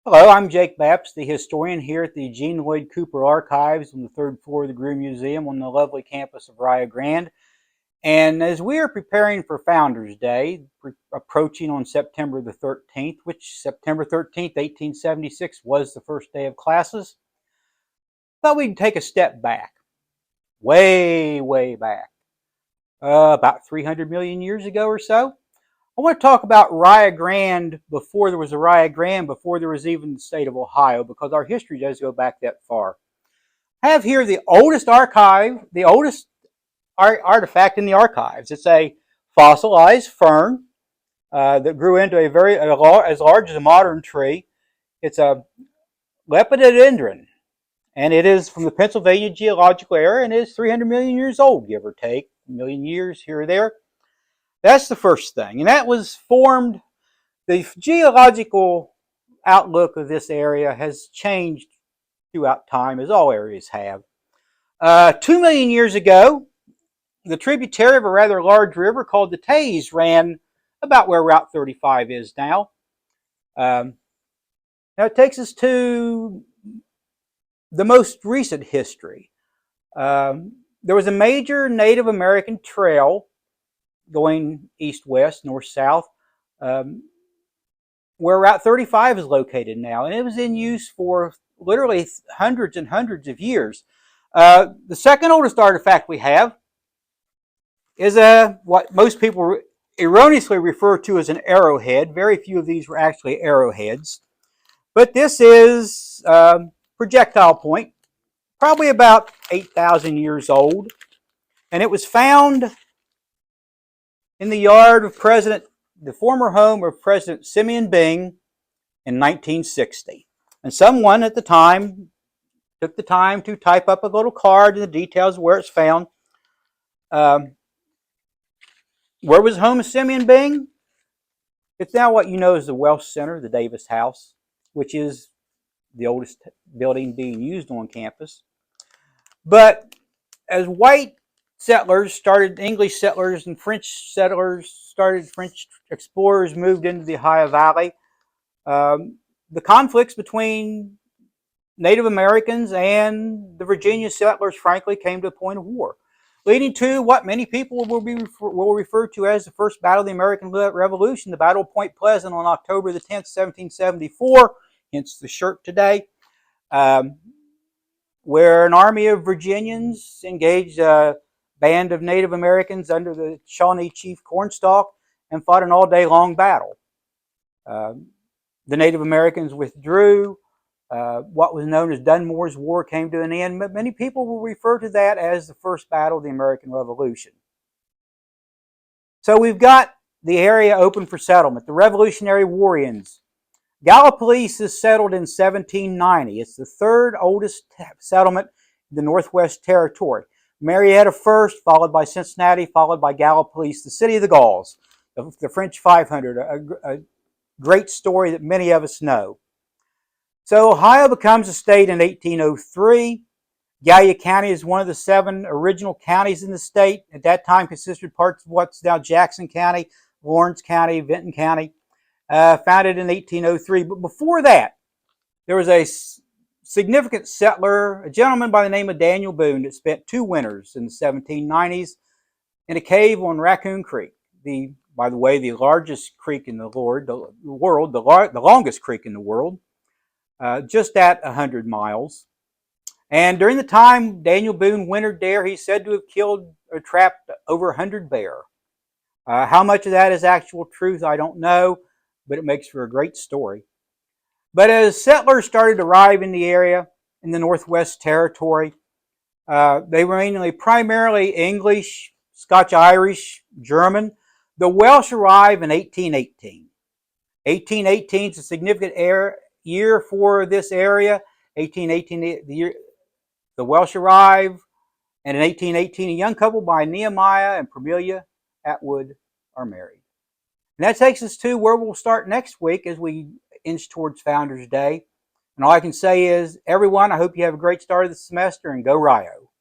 Hello, I'm Jake Bapst, the historian here at the Gene Lloyd Cooper Archives on the third floor of the Greer Museum on the lovely campus of Rio Grande. And as we are preparing for Founders Day, approaching on September the 13th, which September 13th, 1876 was the first day of classes, thought we'd take a step back, way back, about 300 million years ago or so. I want to talk about Rio Grande before there was a Rio Grande, before there was even the state of Ohio, because our history does go back that far. I have here the oldest artifact in the archives. It's a fossilized fern that grew into as large as a modern tree. It's a lepidodendron, and it is from the Pennsylvania geological era, and it is 300 million years old, give or take, a million years here or there. That's the first thing, and that was formed. The geological outlook of this area has changed throughout time, as all areas have. 2 million years ago, the tributary of a rather large river called the Taze ran about where Route 35 is now. Now it takes us to the most recent history. There was a major Native American trail going east-west, north-south, where Route 35 is located now, and it was in use for literally hundreds and hundreds of years. The second oldest artifact we have is what most people erroneously refer to as an arrowhead. Very few of these were actually arrowheads, but this is a projectile point, probably about 8,000 years old, and it was found in the yard of the former home of President Simeon Byng in 1960. And someone at the time took the time to type up a little card and the details of where it's found. Where was the home of Simeon Byng? It's now what you know as the Welsh Center, the Davis House, which is the oldest building being used on campus. But as white settlers started, English settlers and French settlers started, French explorers moved into the Ohio Valley, the conflicts between Native Americans and the Virginia settlers, frankly, came to a point of war, leading to what many people will refer to as the first battle of the American Revolution, the Battle of Point Pleasant on October the 10th, 1774, hence the shirt today, where an army of Virginians engaged a band of Native Americans under the Shawnee chief Cornstalk and fought an all-day long battle. The Native Americans withdrew. What was known as Dunmore's War came to an end, but many people will refer to that as the first battle of the American Revolution. So we've got the area open for settlement. The Revolutionary Warriors. Gallipolis is settled in 1790. It's the third oldest settlement in the Northwest Territory. Marietta first, followed by Cincinnati, followed by Gallipolis, the city of the Gauls, the French 500, a great story that many of us know. So Ohio becomes a state in 1803. Gallia County is one of the 7 original counties in the state. At that time consisted of parts of what's now Jackson County, Lawrence County, Vinton County, founded in 1803. But before that, there was a significant settler, a gentleman by the name of Daniel Boone, that spent 2 winters in the 1790s in a cave on Raccoon Creek. By the way, the largest creek in the world, the longest creek in the world, just at 100 miles. And during the time Daniel Boone wintered there, he's said to have killed or trapped over 100 bear. How much of that is actual truth, I don't know, but it makes for a great story. But as settlers started to arrive in the area, in the Northwest Territory, they were mainly primarily English, Scotch-Irish, German. The Welsh arrived in 1818. 1818 is a significant year for this area. 1818, the Welsh arrive, and in 1818, a young couple by Nehemiah and Promelia Atwood are married. And that takes us to where we'll start next week as we inch towards Founders Day. And all I can say is, everyone, I hope you have a great start of the semester, and go Rio.